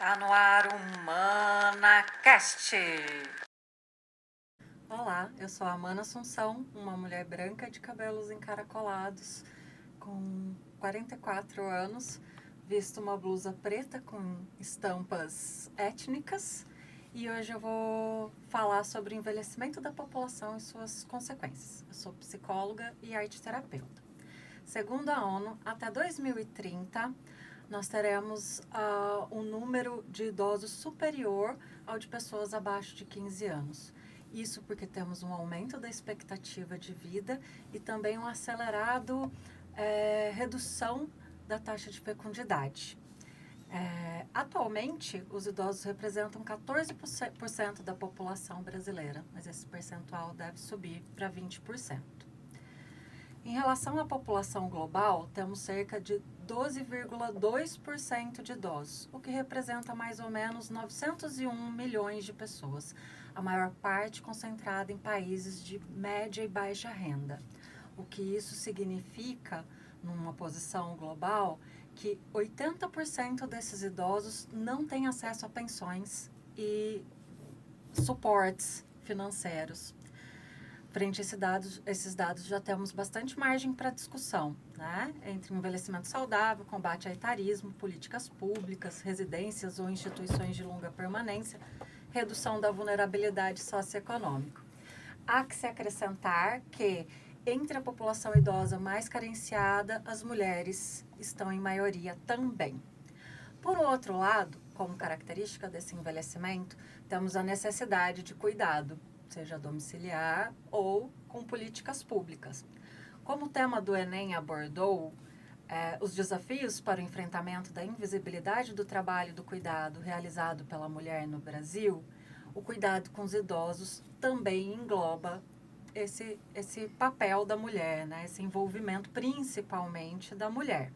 Tá no ar o ManaCast. Olá, eu sou a Mana Assunção, uma mulher branca de cabelos encaracolados, com 44 anos, visto uma blusa preta com estampas étnicas, e hoje eu vou falar sobre o envelhecimento da população e suas consequências. Eu sou psicóloga e arteterapeuta. Segundo a ONU, até 2030, nós teremos um número de idosos superior ao de pessoas abaixo de 15 anos. Isso porque temos um aumento da expectativa de vida e também uma acelerada redução da taxa de fecundidade. Atualmente, os idosos representam 14% da população brasileira, mas esse percentual deve subir para 20%. Em relação à população global, temos cerca de 12,2% de idosos, o que representa mais ou menos 901 milhões de pessoas, a maior parte concentrada em países de média e baixa renda. O que isso significa, numa posição global, que 80% desses idosos não têm acesso a pensões e suportes financeiros. Frente a esses dados já temos bastante margem para discussão, né? Entre envelhecimento saudável, combate ao etarismo, políticas públicas, residências ou instituições de longa permanência, redução da vulnerabilidade socioeconômica. Há que se acrescentar que, entre a população idosa mais carenciada, as mulheres estão em maioria também. Por outro lado, como característica desse envelhecimento, temos a necessidade de cuidado, seja domiciliar ou com políticas públicas. Como o tema do Enem abordou os desafios para o enfrentamento da invisibilidade do trabalho do cuidado realizado pela mulher no Brasil, o cuidado com os idosos também engloba esse papel da mulher, né? Esse envolvimento principalmente da mulher.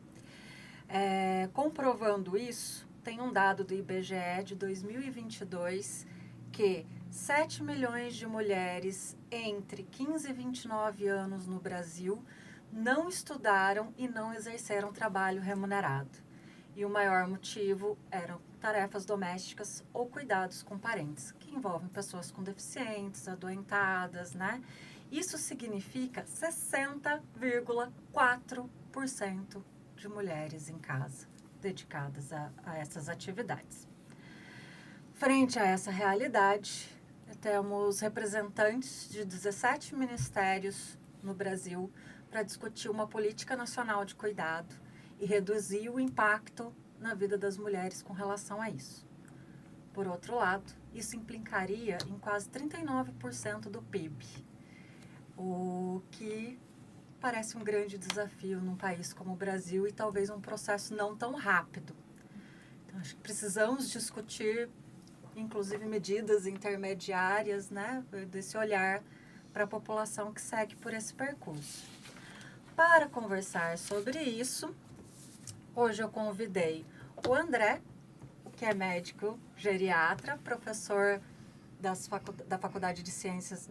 Comprovando isso, tem um dado do IBGE de 2022 que 7 milhões de mulheres entre 15 e 29 anos no Brasil não estudaram e não exerceram trabalho remunerado. E o maior motivo eram tarefas domésticas ou cuidados com parentes, que envolvem pessoas com deficientes, adoentadas, né? Isso significa 60,4% de mulheres em casa dedicadas a essas atividades. Frente a essa realidade, temos representantes de 17 ministérios no Brasil para discutir uma política nacional de cuidado e reduzir o impacto na vida das mulheres com relação a isso. Por outro lado, isso implicaria em quase 39% do PIB, o que parece um grande desafio num país como o Brasil e talvez um processo não tão rápido. Então, acho que precisamos discutir inclusive medidas intermediárias, né, desse olhar para a população que segue por esse percurso. Para conversar sobre isso, hoje eu convidei o André, que é médico geriatra, professor da Faculdade de Ciências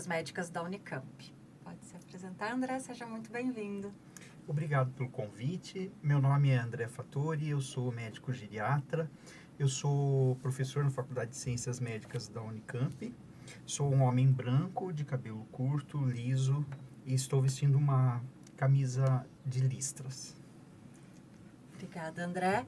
Médicas da Unicamp. Pode se apresentar, André, seja muito bem-vindo. Obrigado pelo convite. Meu nome é André Fattori, eu sou médico geriatra. Eu sou professor na Faculdade de Ciências Médicas da Unicamp. Sou um homem branco, de cabelo curto, liso, e estou vestindo uma camisa de listras. Obrigada, André.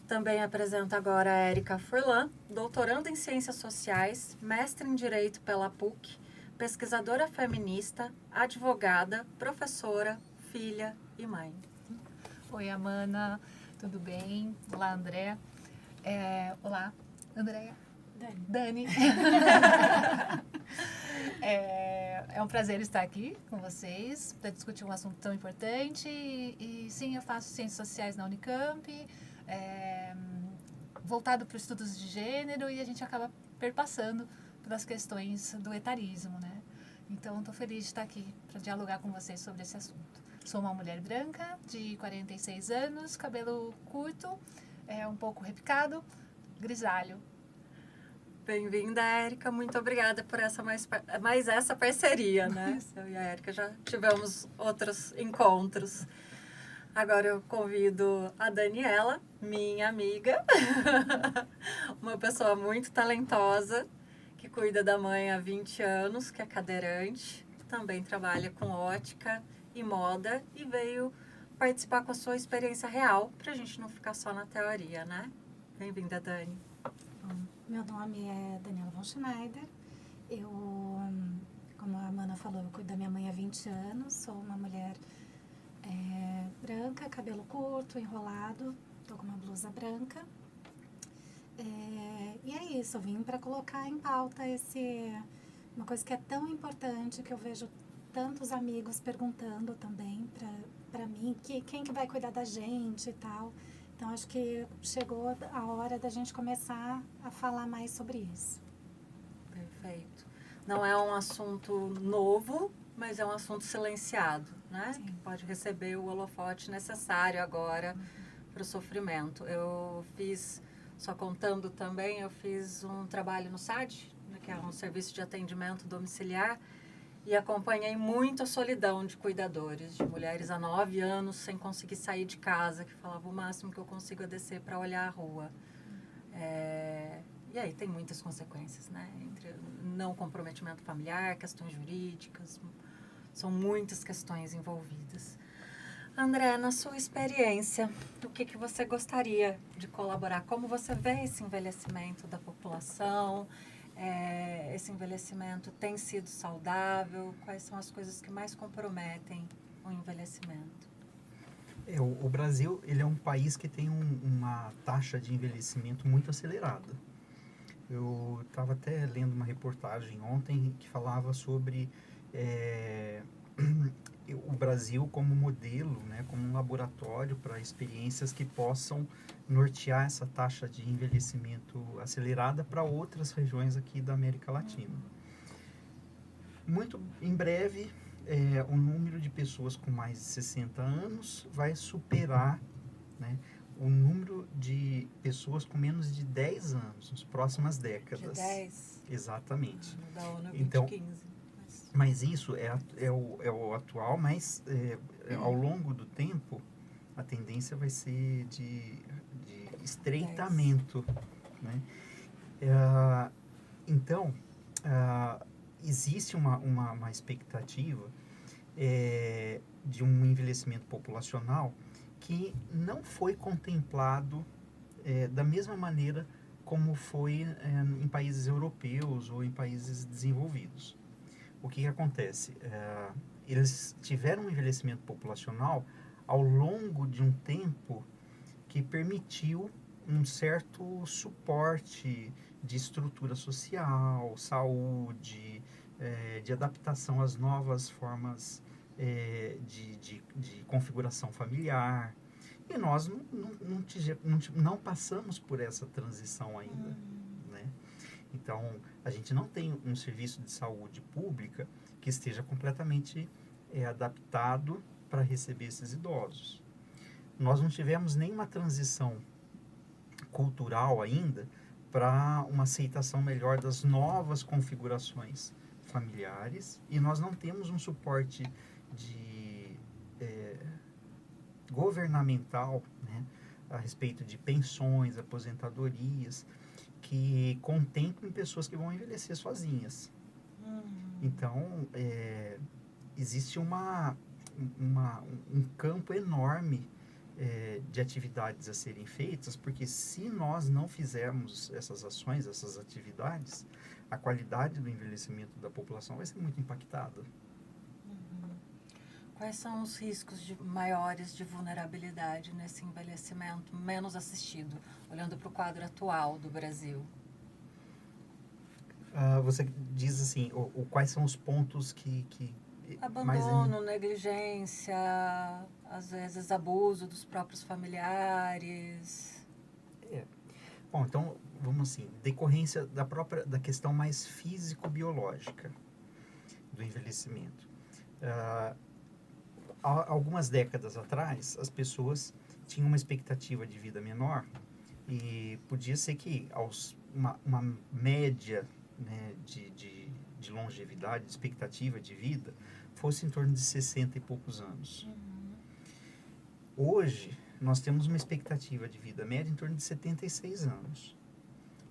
Também apresento agora a Érica Furlan, doutoranda em Ciências Sociais, mestre em Direito pela PUC, pesquisadora feminista, advogada, professora, filha e mãe. Oi, Amana, tudo bem? Olá, André. Olá, Andréia. Dani. É um prazer estar aqui com vocês para discutir um assunto tão importante. E sim, eu faço Ciências Sociais na Unicamp, voltado para os estudos de gênero, e a gente acaba perpassando pelas questões do etarismo, né? Então, estou feliz de estar aqui para dialogar com vocês sobre esse assunto. Sou uma mulher branca, de 46 anos, cabelo curto, um pouco repicado, grisalho. Bem-vinda, Érica. Muito obrigada por mais essa parceria, né? Eu e a Érica já tivemos outros encontros. Agora eu convido a Daniela, minha amiga, uma pessoa muito talentosa, que cuida da mãe há 20 anos, que é cadeirante, também trabalha com ótica e moda e veio participar com a sua experiência real, para a gente não ficar só na teoria, né? Bem-vinda, Dani. Bom, meu nome é Daniela von Schneider. Eu, como a Amanda falou, eu cuido da minha mãe há 20 anos. Sou uma mulher branca, cabelo curto, enrolado. Tô com uma blusa branca. E é isso, eu vim para colocar em pauta uma coisa que é tão importante, que eu vejo tantos amigos perguntando também para mim, quem que vai cuidar da gente e tal. Então, acho que chegou a hora da gente começar a falar mais sobre isso. Perfeito. Não é um assunto novo, mas é um assunto silenciado, né? Sim. Que pode receber o holofote necessário agora para o sofrimento. Eu fiz, só contando também, eu fiz um trabalho no SAD, né, que é um serviço de atendimento domiciliar, e acompanhei muito a solidão de cuidadores, de mulheres há 9 anos sem conseguir sair de casa, que falavam o máximo que eu consigo é descer para olhar a rua. E aí tem muitas consequências, né? Entre não comprometimento familiar, questões jurídicas, são muitas questões envolvidas. André, na sua experiência, o que você gostaria de colaborar? Como você vê esse envelhecimento da população? Esse envelhecimento tem sido saudável? Quais são as coisas que mais comprometem o envelhecimento? O Brasil, ele é um país que tem uma taxa de envelhecimento muito acelerada. Eu estava até lendo uma reportagem ontem que falava sobre o Brasil como modelo, né, como um laboratório para experiências que possam nortear essa taxa de envelhecimento acelerada para outras regiões aqui da América Latina. Muito em breve, o número de pessoas com mais de 60 anos vai superar, né, o número de pessoas com menos de 10 anos nas próximas décadas. De 10? Exatamente. Da ONU Então, 2015. Mas isso é o atual, mas ao longo do tempo a tendência vai ser de estreitamento, né? Então, existe uma expectativa de um envelhecimento populacional que não foi contemplado da mesma maneira como foi em países europeus ou em países desenvolvidos. O que acontece? Eles tiveram um envelhecimento populacional ao longo de um tempo que permitiu um certo suporte de estrutura social, saúde, de adaptação às novas formas de configuração familiar. E nós não passamos por essa transição ainda, né? Então, a gente não tem um serviço de saúde pública que esteja completamente adaptado para receber esses idosos. Nós não tivemos nenhuma transição cultural ainda para uma aceitação melhor das novas configurações familiares e nós não temos um suporte governamental, né, a respeito de pensões, aposentadorias, que contemplem pessoas que vão envelhecer sozinhas. Então, existe um campo enorme de atividades a serem feitas, porque se nós não fizermos essas ações, essas atividades, a qualidade do envelhecimento da população vai ser muito impactada. Quais são os riscos maiores de vulnerabilidade nesse envelhecimento menos assistido, olhando para o quadro atual do Brasil? Você diz assim, quais são os pontos que abandono, negligência, às vezes abuso dos próprios familiares. Bom, então, vamos assim, decorrência da questão mais físico-biológica do envelhecimento. Algumas décadas atrás, as pessoas tinham uma expectativa de vida menor e podia ser que uma média, né, de longevidade, de expectativa de vida, fosse em torno de 60 e poucos anos. Hoje, nós temos uma expectativa de vida média em torno de 76 anos,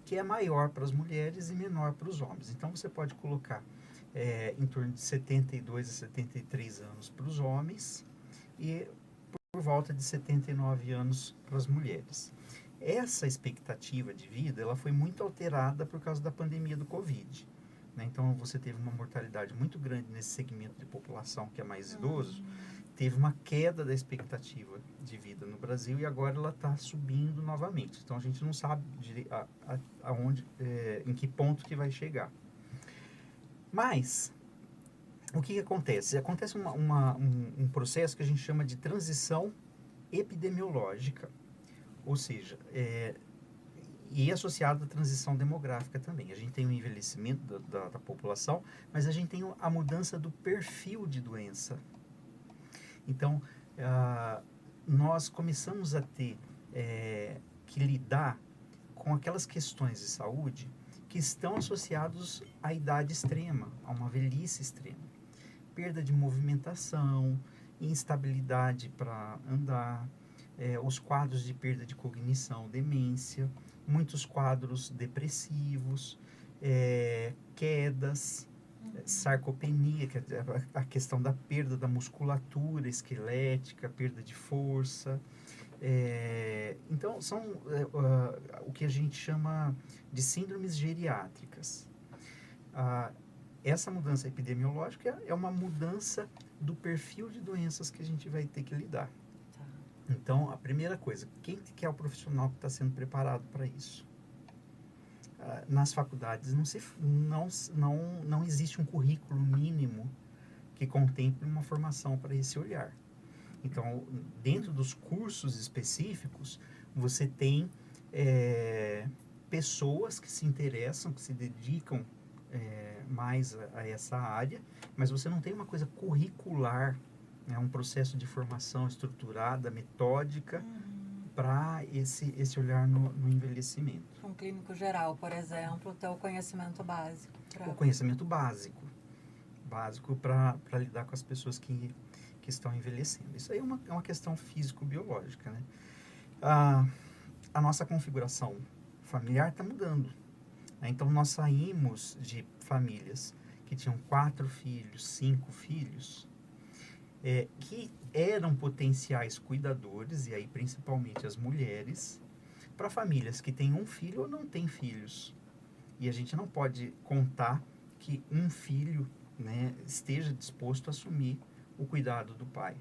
que é maior para as mulheres e menor para os homens. Então, você pode colocar em torno de 72 a 73 anos para os homens e por volta de 79 anos para as mulheres. Essa expectativa de vida, ela foi muito alterada por causa da pandemia do Covid, né? Então, você teve uma mortalidade muito grande nesse segmento de população que é mais idoso, teve uma queda da expectativa de vida no Brasil e agora ela está subindo novamente. Então, a gente não sabe aonde, em que ponto que vai chegar. Mas, o que acontece? Acontece um processo que a gente chama de transição epidemiológica, ou seja, e associado à transição demográfica também. A gente tem o envelhecimento da população, mas a gente tem a mudança do perfil de doença. Então, nós começamos a ter que lidar com aquelas questões de saúde que estão associados à idade extrema, a uma velhice extrema. Perda de movimentação, instabilidade para andar, os quadros de perda de cognição, demência, muitos quadros depressivos, quedas, sarcopenia, que é a questão da perda da musculatura esquelética, perda de força. Então, são o que a gente chama de síndromes geriátricas. Essa mudança epidemiológica é uma mudança do perfil de doenças que a gente vai ter que lidar. Então, a primeira coisa, quem que é o profissional que está sendo preparado para isso? Nas faculdades não existe um currículo mínimo que contemple uma formação para esse olhar. Então, dentro dos cursos específicos, você tem pessoas que se interessam, que se dedicam mais a essa área, mas você não tem uma coisa curricular, um processo de formação estruturada, metódica, para esse olhar no envelhecimento. Um clínico geral, por exemplo, ter o conhecimento básico. O conhecimento básico para lidar com as pessoas que estão envelhecendo. Isso aí é uma questão físico-biológica, né? A nossa configuração familiar está mudando, né? Então, nós saímos de famílias que tinham 4 filhos, 5 filhos, que eram potenciais cuidadores, e aí principalmente as mulheres, para famílias que têm um filho ou não têm filhos. E a gente não pode contar que um filho, né, esteja disposto a assumir o cuidado do pai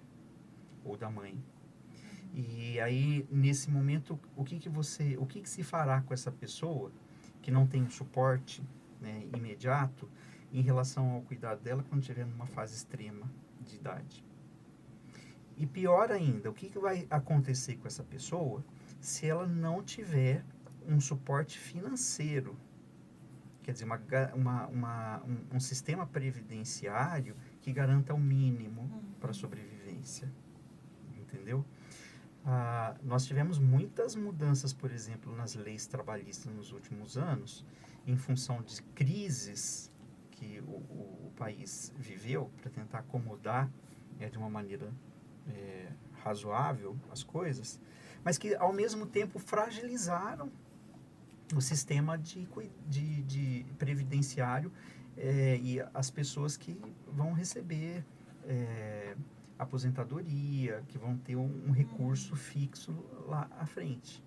ou da mãe. E aí, nesse momento, o que se fará com essa pessoa que não tem um suporte, né, imediato em relação ao cuidado dela quando estiver numa fase extrema de idade? E pior ainda, o que vai acontecer com essa pessoa se ela não tiver um suporte financeiro? Quer dizer, um sistema previdenciário que garanta o mínimo para a sobrevivência. Entendeu? Nós tivemos muitas mudanças, por exemplo, nas leis trabalhistas nos últimos anos, em função de crises que o país viveu, para tentar acomodar de uma maneira razoável as coisas, mas que ao mesmo tempo fragilizaram o sistema de previdenciário e as pessoas que vão receber aposentadoria, que vão ter um recurso fixo lá à frente.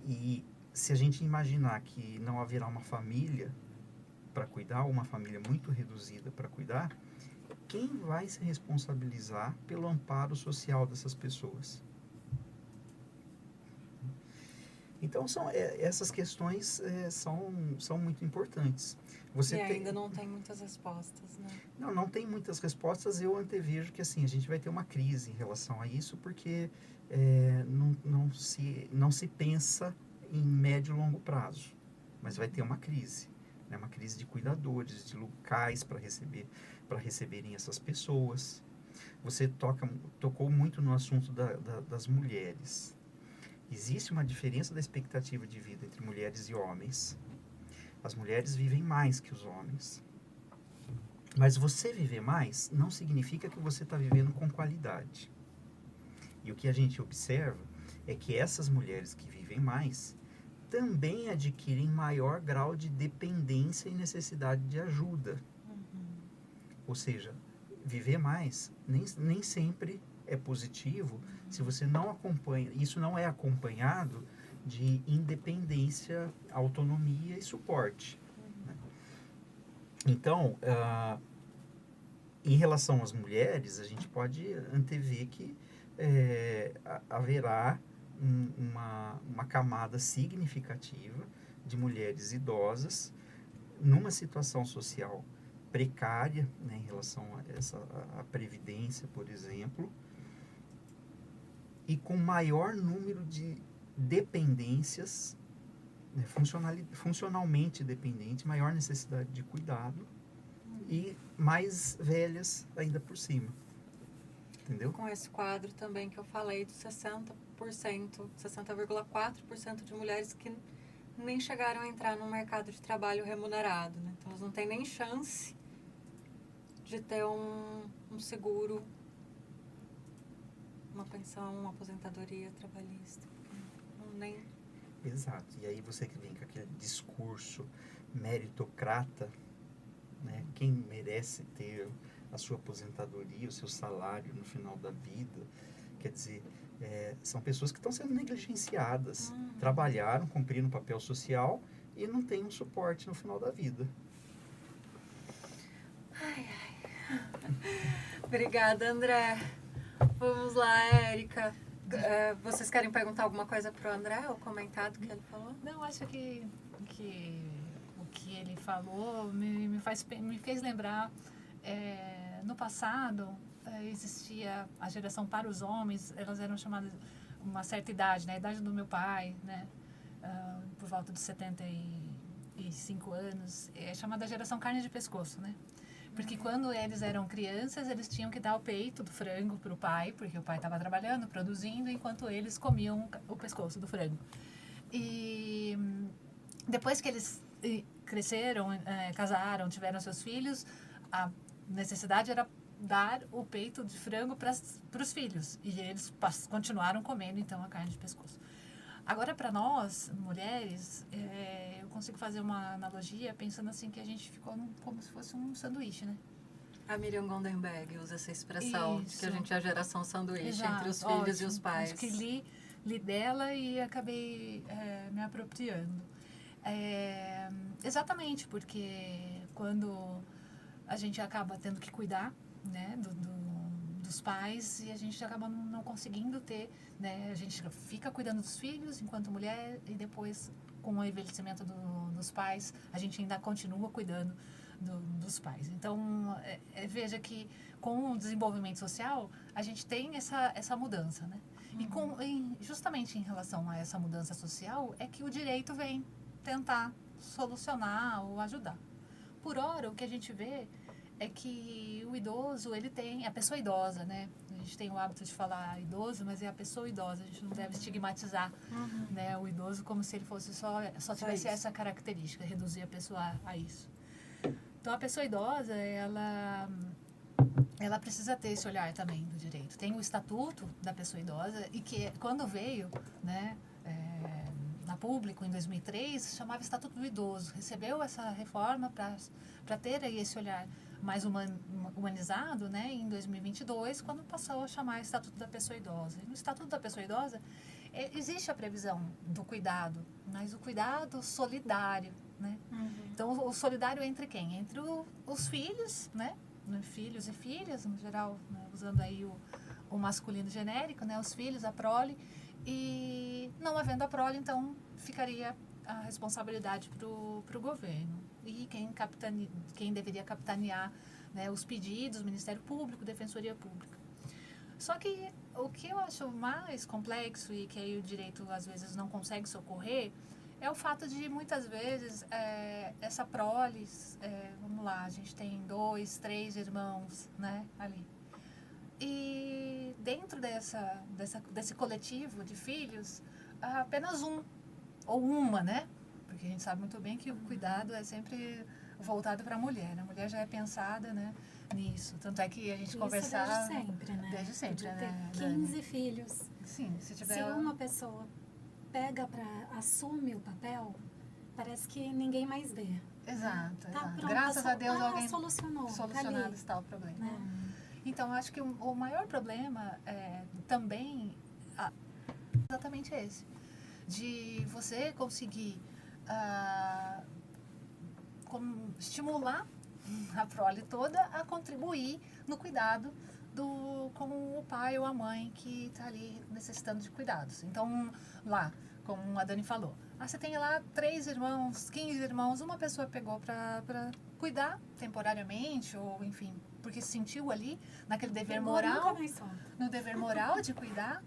E se a gente imaginar que não haverá uma família para cuidar, ou uma família muito reduzida para cuidar, quem vai se responsabilizar pelo amparo social dessas pessoas? Então, essas questões são muito importantes. Ainda não tem muitas respostas, né? Não tem muitas respostas. Eu antevejo que assim, a gente vai ter uma crise em relação a isso, porque não se pensa em médio e longo prazo, mas vai ter uma crise. Né? Uma crise de cuidadores, de locais para receberem essas pessoas. Você tocou muito no assunto das mulheres. Existe uma diferença da expectativa de vida entre mulheres e homens. As mulheres vivem mais que os homens. Mas você viver mais não significa que você está vivendo com qualidade. E o que a gente observa é que essas mulheres que vivem mais também adquirem maior grau de dependência e necessidade de ajuda. Ou seja, viver mais nem sempre é positivo se você não acompanha. Isso não é acompanhado de independência, autonomia e suporte. Né? Então, em relação às mulheres, a gente pode antever que haverá uma camada significativa de mulheres idosas numa situação social precária, né, em relação a previdência, por exemplo, e com maior número de dependências, né, funcionalmente dependente, maior necessidade de cuidado e mais velhas ainda por cima. Entendeu? Com esse quadro também que eu falei de 60,4% de mulheres que nem chegaram a entrar no mercado de trabalho remunerado, né? Então elas não têm nem chance de ter um seguro, uma pensão, uma aposentadoria trabalhista. Nem... Exato. E aí você que vem com aquele discurso meritocrata, né? Quem merece ter a sua aposentadoria, o seu salário no final da vida, quer dizer, são pessoas que estão sendo negligenciadas, trabalharam, cumpriram um papel social e não têm um suporte no final da vida. Ai, ai. Obrigada, André. Vamos lá, Érica. Vocês querem perguntar alguma coisa para o André, ou comentar do que ele falou? Não, acho que o que ele falou me fez lembrar, no passado, existia a geração para os homens, elas eram chamadas uma certa idade, né? A idade do meu pai, né? Por volta dos 75 anos, é chamada geração carne de pescoço, né? Porque quando eles eram crianças, eles tinham que dar o peito do frango para o pai, porque o pai estava trabalhando, produzindo, enquanto eles comiam o pescoço do frango. E depois que eles cresceram, casaram, tiveram seus filhos, a necessidade era dar o peito de frango para os filhos. E eles continuaram comendo, então, a carne de pescoço. Agora, para nós, mulheres, eu consigo fazer uma analogia pensando assim que a gente ficou como se fosse um sanduíche, né? A Miriam Gondenberg usa essa expressão, de que a gente é a geração sanduíche. Exato, entre os filhos ótimo. E os pais. Acho que li dela e acabei me apropriando. Exatamente, porque quando a gente acaba tendo que cuidar, né, dos pais, e a gente acaba não conseguindo ter, né, a gente fica cuidando dos filhos enquanto mulher, e depois, com o envelhecimento dos pais, a gente ainda continua cuidando dos pais. Então, veja que com o desenvolvimento social, a gente tem essa mudança, né? E justamente em relação a essa mudança social, é que o direito vem tentar solucionar ou ajudar. Por hora, o que a gente vê é que o idoso, ele tem, a pessoa idosa, né? A gente tem o hábito de falar idoso, mas é a pessoa idosa. A gente não deve estigmatizar, né, o idoso como se ele fosse só tivesse essa característica, reduzir a pessoa a isso. Então, a pessoa idosa, ela precisa ter esse olhar também do direito. Tem o Estatuto da Pessoa Idosa, e que quando veio, né, na Público, em 2003, chamava Estatuto do Idoso. Recebeu essa reforma para ter aí esse olhar mais humanizado, né, em 2022, quando passou a chamar Estatuto da Pessoa Idosa. E no Estatuto da Pessoa Idosa, existe a previsão do cuidado, mas o cuidado solidário, né? Então, o solidário entre quem? Entre os filhos, né? Filhos e filhas, no geral, né? Usando aí o masculino genérico, né? Os filhos, a prole. E não havendo a prole, então, ficaria a responsabilidade para o governo. E quem deveria capitanear, né, os pedidos, Ministério Público, Defensoria Pública. Só que o que eu acho mais complexo e que aí o direito, às vezes, não consegue socorrer, é o fato de, muitas vezes, essa prole, vamos lá, a gente tem 2, 3 irmãos, né, ali. E dentro desse coletivo de filhos, apenas um ou uma, né? Porque a gente sabe muito bem que o cuidado é sempre voltado para a mulher. A mulher já é pensada, né, nisso. Tanto é que a gente Isso conversava... desde sempre, né? Desde sempre, De né, ter Dani? 15 filhos. Sim, se tiver... Se uma pessoa assume o papel, parece que ninguém mais vê. Exato, Tá exato. pronto, Graças a Deus alguém solucionou, tá solucionado ali, está o problema. né? Então, acho que o maior problema também exatamente esse. De você conseguir estimular a prole toda a contribuir no cuidado com o pai ou a mãe que está ali necessitando de cuidados. Então, lá, como a Dani falou, você tem lá 3 irmãos, 15 irmãos, uma pessoa pegou para cuidar temporariamente, ou enfim, porque se sentiu ali naquele dever moral, no dever moral de cuidar.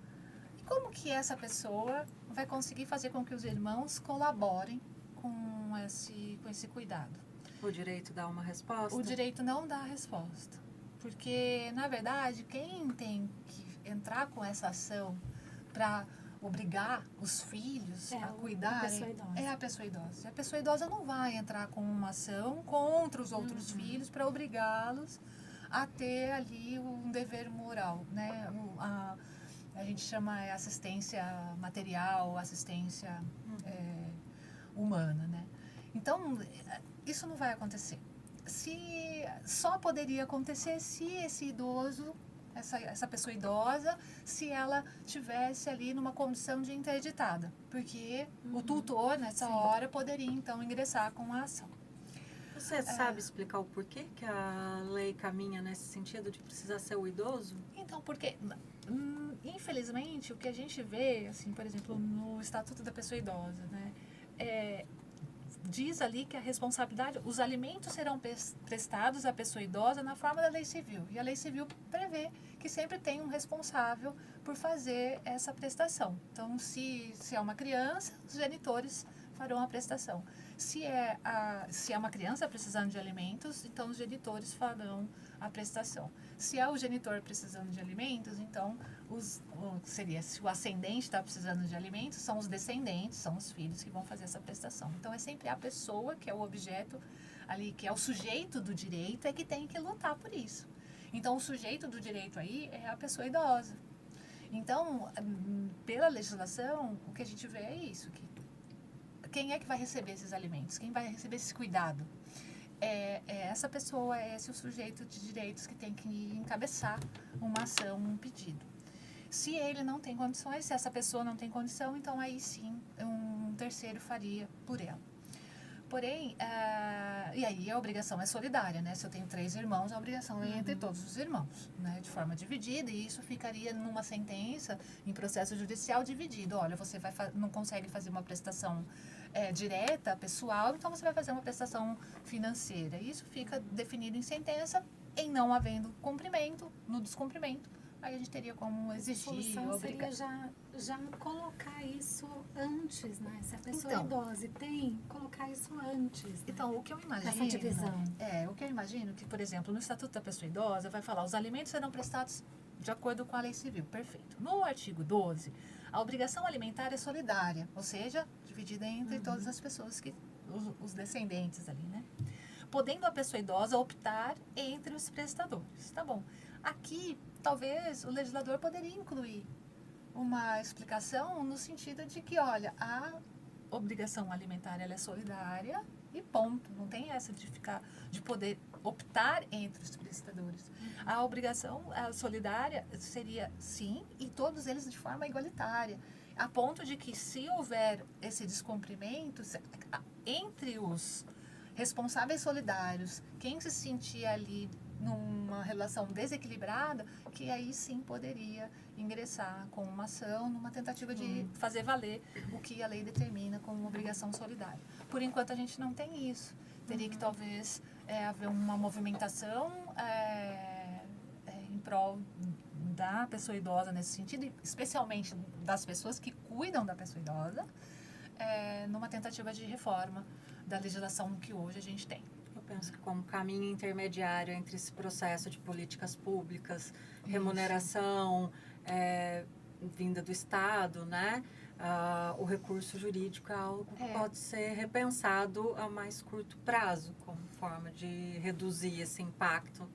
E como que essa pessoa vai conseguir fazer com que os irmãos colaborem com esse cuidado? O direito dá uma resposta? O direito não dá a resposta. Porque, na verdade, quem tem que entrar com essa ação para obrigar os filhos a cuidarem é a pessoa idosa. A pessoa idosa não vai entrar com uma ação contra os outros filhos para obrigá-los a ter ali um dever moral, né? A gente chama assistência material, assistência humana, né? Então, isso não vai acontecer. Só poderia acontecer se esse idoso, essa pessoa idosa, se ela tivesse ali numa condição de interditada, porque o tutor, nessa hora, poderia, então, ingressar com a ação. Você sabe explicar o porquê que a lei caminha nesse sentido de precisar ser o idoso? Então, porque, infelizmente, o que a gente vê, assim, por exemplo, no Estatuto da Pessoa Idosa, né, diz ali que a responsabilidade, os alimentos serão prestados à pessoa idosa na forma da lei civil. E a lei civil prevê que sempre tem um responsável por fazer essa prestação. Então, se é uma criança, os genitores farão a prestação. Se é uma criança precisando de alimentos, então os genitores farão a prestação. Se é o genitor precisando de alimentos, então se o ascendente está precisando de alimentos, são os descendentes, são os filhos que vão fazer essa prestação. Então é sempre a pessoa que é o objeto ali, que é o sujeito do direito, é que tem que lutar por isso. Então o sujeito do direito aí é a pessoa idosa. Então, pela legislação, o que a gente vê é isso, que quem é que vai receber esses alimentos? Quem vai receber esse cuidado? Essa pessoa, é esse o sujeito de direitos que tem que encabeçar uma ação, um pedido. Se ele não tem condições, se essa pessoa não tem condição, então aí sim um terceiro faria por ela. Porém, e aí a obrigação é solidária, né? Se eu tenho 3 irmãos, a obrigação é entre todos os irmãos, né? De forma dividida, e isso ficaria numa sentença, em processo judicial dividido. Olha, você não consegue fazer uma prestação direta, pessoal, então você vai fazer uma prestação financeira. Isso fica definido em sentença, em não havendo cumprimento, no descumprimento. Aí a gente teria como exigir, obrigar. A solução seria já colocar isso antes, né? Se a pessoa é idosa e colocar isso antes. Né? Então, o que eu imagino... Essa divisão. O que eu imagino que, por exemplo, no Estatuto da Pessoa Idosa, vai falar os alimentos serão prestados de acordo com a lei civil. Perfeito. No artigo 12, a obrigação alimentar é solidária, ou seja, dividida entre todas as pessoas, os descendentes ali, né? Podendo a pessoa idosa optar entre os prestadores. Tá bom. Aqui, talvez, o legislador poderia incluir uma explicação no sentido de que, olha, a obrigação alimentar ela é solidária e ponto. Não tem essa de poder optar entre os prestadores. A obrigação solidária seria, sim, e todos eles de forma igualitária. A ponto de que, se houver esse descumprimento, entre os responsáveis solidários, quem se sentir ali numa relação desequilibrada, que aí sim poderia ingressar com uma ação, numa tentativa de fazer valer o que a lei determina como obrigação solidária. Por enquanto a gente não tem isso. Teria que talvez haver uma movimentação em prol da pessoa idosa nesse sentido, especialmente das pessoas que cuidam da pessoa idosa, numa tentativa de reforma da legislação que hoje a gente tem. Eu penso que como caminho intermediário entre esse processo de políticas públicas, remuneração vinda do Estado, né? O recurso jurídico é algo que pode ser repensado a mais curto prazo, como forma de reduzir esse impacto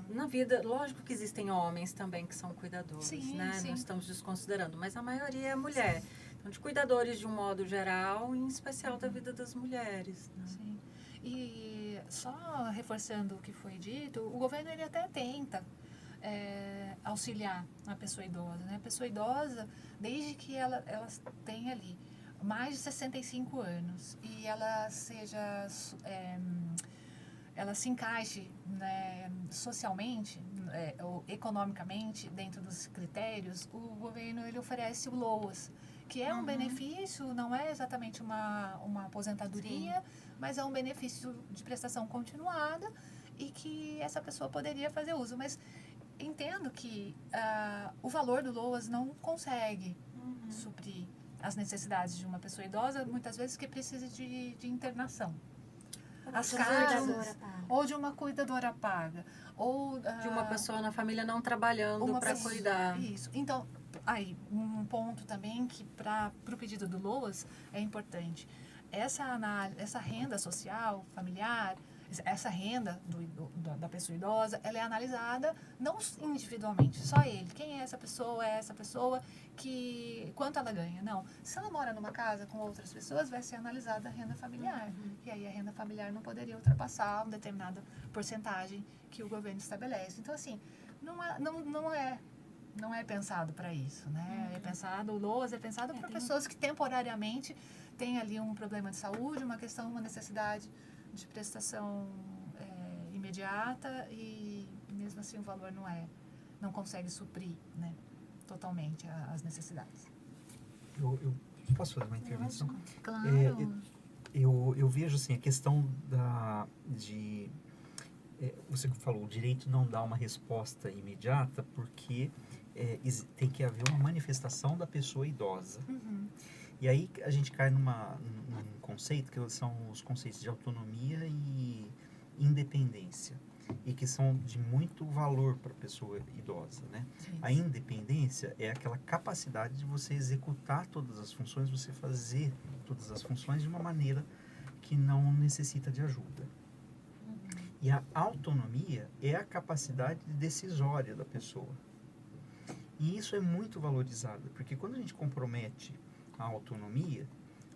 Na vida, lógico que existem homens também que são cuidadores, Sim, né? sim. Não estamos desconsiderando, mas a maioria é mulher. Então, de cuidadores de um modo geral, em especial da vida das mulheres, né? Sim. E só reforçando o que foi dito, o governo ele até tenta auxiliar a pessoa idosa, né? A pessoa idosa, desde que ela tenha ali mais de 65 anos e ela seja ela se encaixe, né, socialmente ou economicamente dentro dos critérios, o governo ele oferece o LOAS, que é um benefício, não é exatamente uma aposentadoria, mas é um benefício de prestação continuada e que essa pessoa poderia fazer uso. Mas entendo que o valor do LOAS não consegue suprir as necessidades de uma pessoa idosa, muitas vezes que precisa de internação. As casas, ou de uma cuidadora paga, ou de uma pessoa na família não trabalhando para cuidar. Isso. Então, aí, um ponto também que para o pedido do LOAS é importante. Essa renda social, familiar, essa renda da pessoa idosa, ela é analisada não individualmente, só ele. Quem é essa pessoa? É essa pessoa que... Quanto ela ganha? Não. Se ela mora numa casa com outras pessoas, vai ser analisada a renda familiar. E aí a renda familiar não poderia ultrapassar uma determinada porcentagem que o governo estabelece. Então, assim, não é pensado para isso, né? É pensado, o LOAS é pensado para pessoas que temporariamente têm ali um problema de saúde, uma necessidade de prestação imediata e mesmo assim o valor não consegue suprir, né, totalmente as necessidades. Eu posso fazer uma intervenção? Claro. Eu vejo assim a questão você falou, o direito não dá uma resposta imediata porque tem que haver uma manifestação da pessoa idosa. E aí a gente cai num conceito que são os conceitos de autonomia e independência, e que são de muito valor para a pessoa idosa, né? A independência é aquela capacidade de você executar todas as funções, você fazer todas as funções de uma maneira que não necessita de ajuda. E a autonomia é a capacidade decisória da pessoa. E isso é muito valorizado, porque quando a gente compromete a autonomia,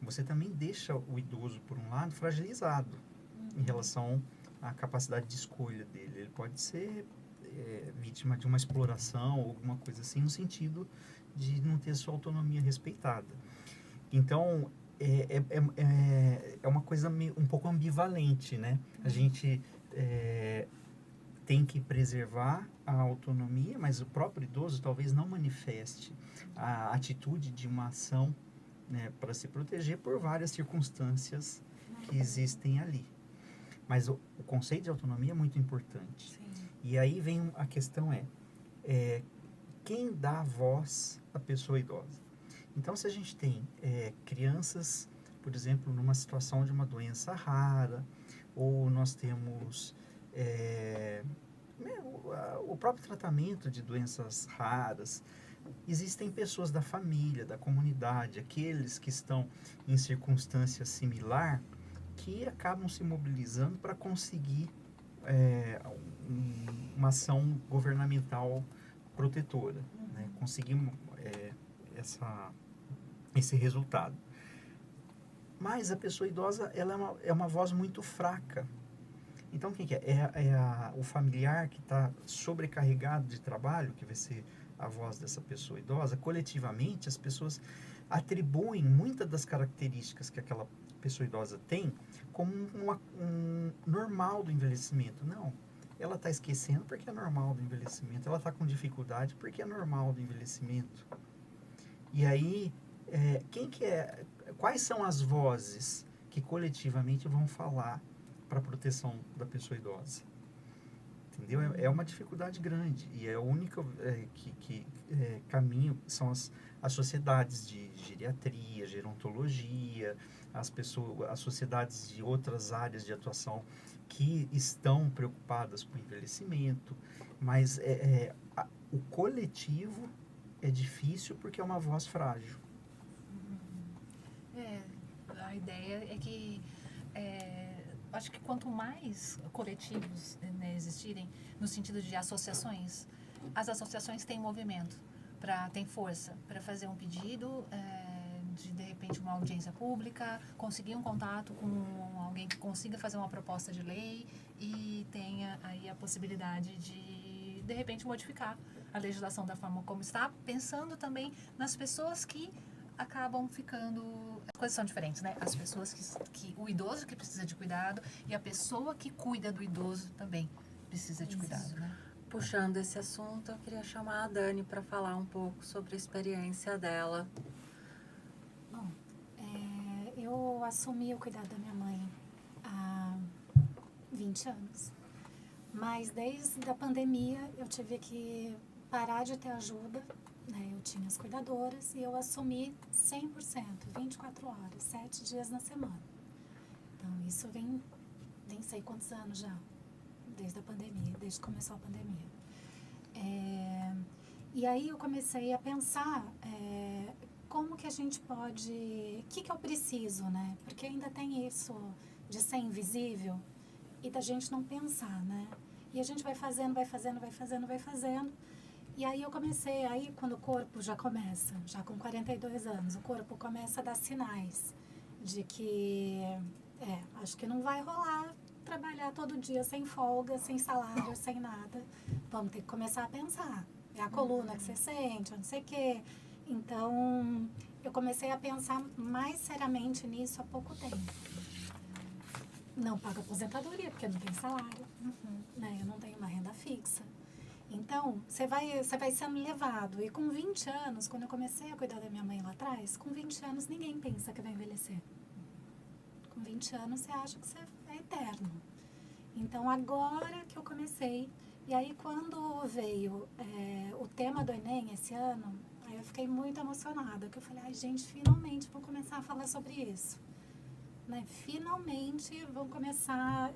você também deixa o idoso, por um lado, fragilizado em relação à capacidade de escolha dele. Ele pode ser vítima de uma exploração ou alguma coisa assim, no sentido de não ter sua autonomia respeitada. Então, é uma coisa um pouco ambivalente, né? A gente tem que preservar a autonomia, mas o próprio idoso talvez não manifeste a atitude de uma ação, né, para se proteger por várias circunstâncias que existem ali. Mas o conceito de autonomia é muito importante. Sim. E aí vem a questão quem dá voz à pessoa idosa? Então, se a gente tem crianças, por exemplo, numa situação de uma doença rara, ou nós temos o próprio tratamento de doenças raras, existem pessoas da família, da comunidade, aqueles que estão em circunstância similar, que acabam se mobilizando para conseguir uma ação governamental protetora, né? Conseguir esse resultado. Mas a pessoa idosa, ela é uma voz muito fraca. Então, quem que é? O familiar que está sobrecarregado de trabalho, que vai ser a voz dessa pessoa idosa. Coletivamente, as pessoas atribuem muitas das características que aquela pessoa idosa tem como um normal do envelhecimento. Não, ela está esquecendo porque é normal do envelhecimento. Ela está com dificuldade porque é normal do envelhecimento. E aí, quais são as vozes que coletivamente vão falar para a proteção da pessoa idosa? Entendeu? É uma dificuldade grande, e é o único caminho são as sociedades de geriatria, gerontologia, as sociedades de outras áreas de atuação que estão preocupadas com o envelhecimento, mas o coletivo é difícil porque é uma voz frágil. A ideia é que acho que quanto mais coletivos, né, existirem, no sentido de associações, as associações têm movimento, têm força para fazer um pedido, de repente, uma audiência pública, conseguir um contato com alguém que consiga fazer uma proposta de lei e tenha aí a possibilidade de repente, modificar a legislação da forma como está, pensando também nas pessoas que acabam ficando... As coisas são diferentes, né? As pessoas o idoso que precisa de cuidado e a pessoa que cuida do idoso também precisa de cuidado, né? Puxando esse assunto, eu queria chamar a Dani para falar um pouco sobre a experiência dela. Bom, eu assumi o cuidado da minha mãe há 20 anos. Mas desde a pandemia eu tive que parar de ter ajuda, né? Eu tinha as cuidadoras e eu assumi 100%, 24 horas, 7 dias na semana. Então isso vem nem sei quantos anos já, desde a pandemia, desde que começou a pandemia. E aí eu comecei a pensar como que a gente pode, o que eu preciso, né? Porque ainda tem isso de ser invisível e da gente não pensar, né? E a gente vai fazendo. E aí eu comecei, aí quando o corpo já começa, já com 42 anos, o corpo começa a dar sinais de que, acho que não vai rolar trabalhar todo dia sem folga, sem salário, sem nada. Vamos ter que começar a pensar. É a coluna que você sente, não sei o quê. Então, eu comecei a pensar mais seriamente nisso há pouco tempo. Não pago aposentadoria, porque não tem salário, né? Eu não tenho uma renda fixa. Então, você vai sendo levado. E com 20 anos, quando eu comecei a cuidar da minha mãe lá atrás, com 20 anos ninguém pensa que vai envelhecer. Com 20 anos você acha que você é eterno. Então, agora que eu comecei... E aí, quando veio o tema do Enem esse ano, aí eu fiquei muito emocionada. Porque eu falei, ai, gente, finalmente vou começar a falar sobre isso. Né? Finalmente vão começar...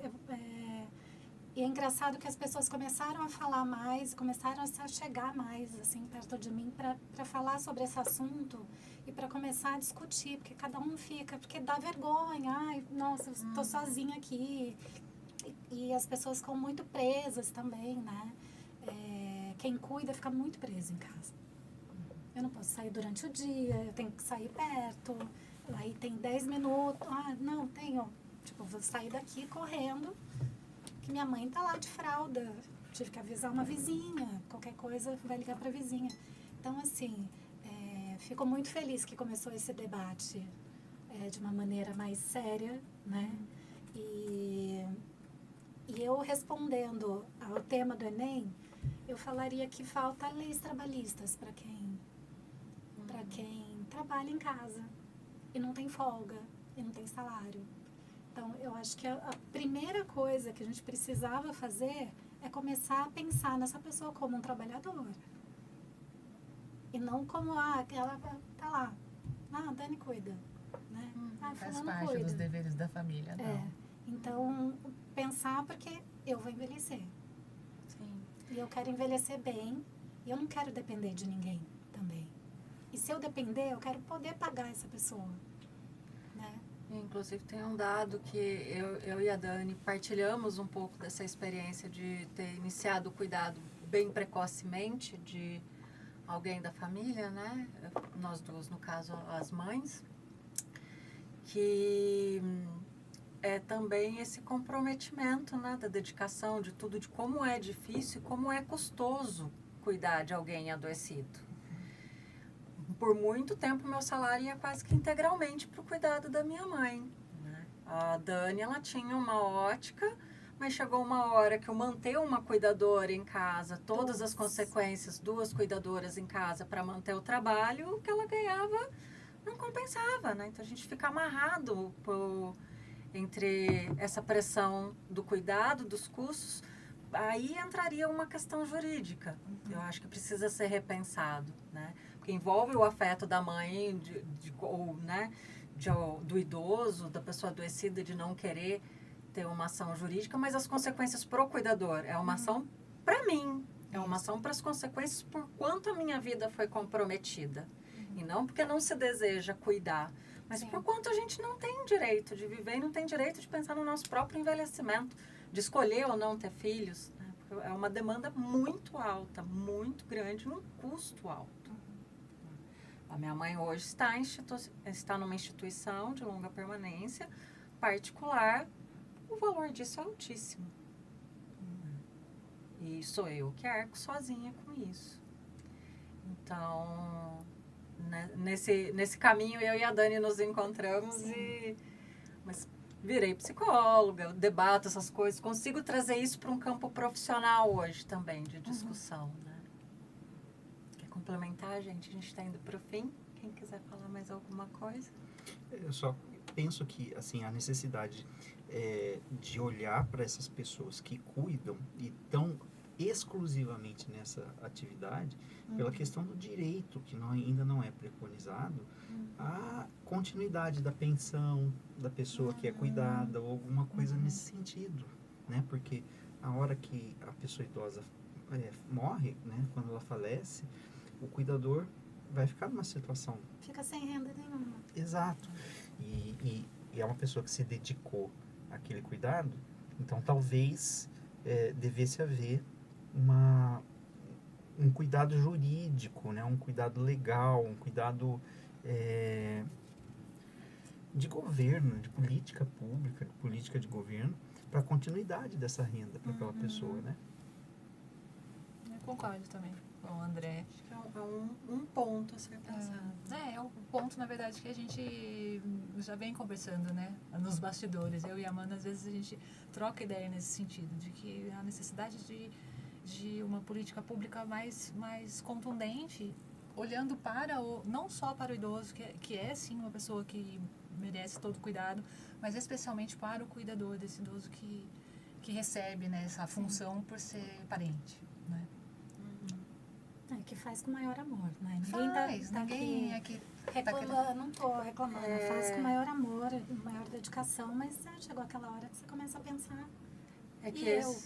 E é engraçado que as pessoas começaram a falar mais, começaram a chegar mais, assim, perto de mim para falar sobre esse assunto e para começar a discutir, porque cada um fica, porque dá vergonha, ai, nossa, eu estou sozinha aqui. E as pessoas ficam muito presas também, né? Quem cuida fica muito preso em casa. Eu não posso sair durante o dia, eu tenho que sair perto, aí tem 10 minutos, não, tenho, vou sair daqui correndo, que minha mãe tá lá de fralda, tive que avisar uma vizinha, qualquer coisa vai ligar para a vizinha. Então, assim, fico muito feliz que começou esse debate de uma maneira mais séria, né? E eu respondendo ao tema do Enem, eu falaria que falta leis trabalhistas para quem trabalha em casa e não tem folga e não tem salário. Então, eu acho que a primeira coisa que a gente precisava fazer é começar a pensar nessa pessoa como um trabalhador. E não como, ela tá lá. A Dani cuida, né? Faz parte dos deveres da família, não. Então, pensar porque eu vou envelhecer. Sim. E eu quero envelhecer bem e eu não quero depender de ninguém também. E se eu depender, eu quero poder pagar essa pessoa, né? Inclusive, tem um dado que eu e a Dani partilhamos um pouco dessa experiência de ter iniciado o cuidado bem precocemente de alguém da família, né? Nós duas, no caso, as mães, que é também esse comprometimento, né, da dedicação, de tudo, de como é difícil e como é custoso cuidar de alguém adoecido. Por muito tempo, meu salário ia quase que integralmente para o cuidado da minha mãe, né? A Dani, ela tinha uma ótica, mas chegou uma hora que eu manter uma cuidadora em casa, todas as consequências, 2 cuidadoras em casa para manter o trabalho, o que ela ganhava não compensava, né? Então, a gente fica amarrado entre essa pressão do cuidado, dos custos. Aí entraria uma questão jurídica. Eu acho que precisa ser repensado, né? Porque envolve o afeto da mãe, do idoso, da pessoa adoecida, de não querer ter uma ação jurídica, mas as consequências pro cuidador. É uma ação para mim, é uma ação para as consequências por quanto a minha vida foi comprometida. E não porque não se deseja cuidar, Mas Sim. por quanto a gente não tem direito de viver e não tem direito de pensar no nosso próprio envelhecimento, de escolher ou não ter filhos, né? Porque é uma demanda muito alta, muito grande, num custo alto. A minha mãe hoje está numa instituição de longa permanência particular, o valor disso é altíssimo. E sou eu que arco sozinha com isso. Então, né, nesse caminho, eu e a Dani nos encontramos mas virei psicóloga, eu debato essas coisas, consigo trazer isso para um campo profissional hoje também, de discussão, né? Quer complementar, gente? A gente está indo para o fim. Quem quiser falar mais alguma coisa? Eu só penso que, assim, a necessidade de olhar para essas pessoas que cuidam e estão exclusivamente nessa atividade, pela questão do direito, que ainda não é preconizado, a continuidade da pensão da pessoa que é cuidada ou alguma coisa nesse sentido, né? Porque a hora que a pessoa idosa morre, né? Quando ela falece, o cuidador vai ficar numa situação... Fica sem renda nenhuma. Exato. E é uma pessoa que se dedicou àquele cuidado, então talvez devesse haver um cuidado jurídico, né? Um cuidado legal, um cuidado de governo, de política pública, de política de governo, para a continuidade dessa renda para aquela pessoa, né? Eu concordo também com o André. Acho que é um ponto a ser pensado. É o ponto, na verdade, que a gente já vem conversando, né? Nos bastidores. Eu e a Amanda, às vezes, a gente troca ideia nesse sentido, de que a necessidade de uma política pública mais contundente, olhando não só para o idoso, que é, sim, uma pessoa que merece todo cuidado, mas especialmente para o cuidador desse idoso que recebe, né, essa função por ser parente, né? Que faz com maior amor, né? Ninguém aqui reclamando, não tô reclamando, faz com maior amor, maior dedicação, mas chegou aquela hora que você começa a pensar.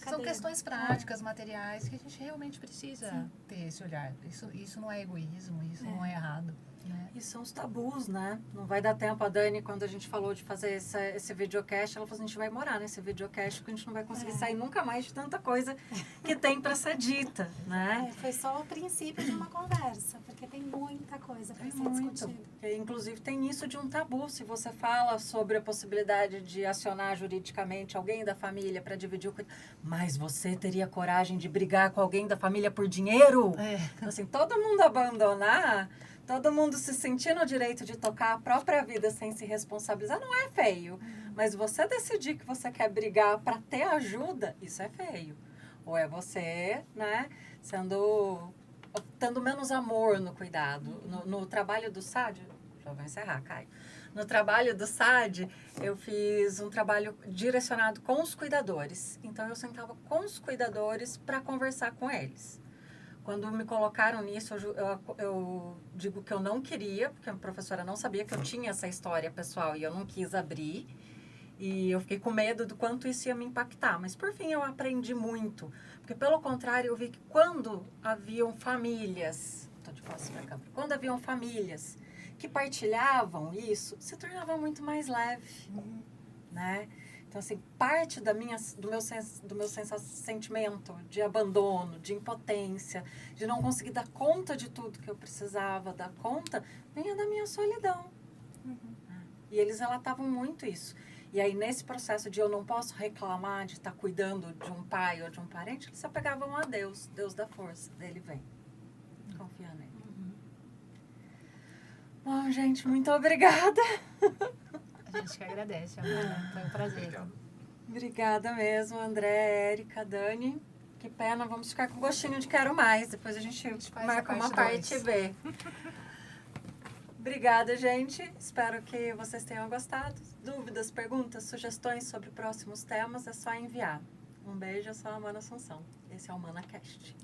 São questões práticas, materiais, que a gente realmente precisa ter esse olhar. Isso não é egoísmo, isso não é errado. Né? E são os tabus, né? Não vai dar tempo. A Dani, quando a gente falou de fazer esse videocast, ela falou assim, a gente vai morar nesse videocast porque a gente não vai conseguir sair nunca mais de tanta coisa que tem para ser dita, né? Foi só o princípio de uma conversa, porque tem muita coisa para ser discutida. Inclusive, tem isso de um tabu. Se você fala sobre a possibilidade de acionar juridicamente alguém da família para dividir o cuidado, mas você teria coragem de brigar com alguém da família por dinheiro? Então, assim, todo mundo abandonar... Todo mundo se sentir no direito de tocar a própria vida sem se responsabilizar não é feio. Mas você decidir que você quer brigar para ter ajuda, isso é feio. Ou é você, né, tendo menos amor no cuidado. No trabalho do SAD, já vou encerrar, Caio. No trabalho do SAD, eu fiz um trabalho direcionado com os cuidadores. Então, eu sentava com os cuidadores para conversar com eles. Quando me colocaram nisso, eu digo que eu não queria, porque a professora não sabia que eu tinha essa história pessoal e eu não quis abrir. E eu fiquei com medo do quanto isso ia me impactar. Mas, por fim, eu aprendi muito. Porque, pelo contrário, eu vi que quando haviam famílias... Estou de costas para a câmera. Quando haviam famílias que partilhavam isso, se tornava muito mais leve, né? Então, assim, parte do meu sentimento de abandono, de impotência, de não conseguir dar conta de tudo que eu precisava dar conta, vinha da minha solidão. E eles relatavam muito isso. E aí, nesse processo de eu não posso reclamar de estar cuidando de um pai ou de um parente, eles se apegavam a Deus, Deus da força, dele vem. Confia nele. Bom, gente, muito obrigada. A gente que agradece, Amanda. Foi um prazer. Obrigado. Obrigada mesmo, André, Érica, Dani. Que pena, vamos ficar com gostinho de quero mais. Depois a gente marca uma parte B. Obrigada, gente. Espero que vocês tenham gostado. Dúvidas, perguntas, sugestões sobre próximos temas, é só enviar. Um beijo, eu sou a Amanda Assunção. Esse é o ManaCast.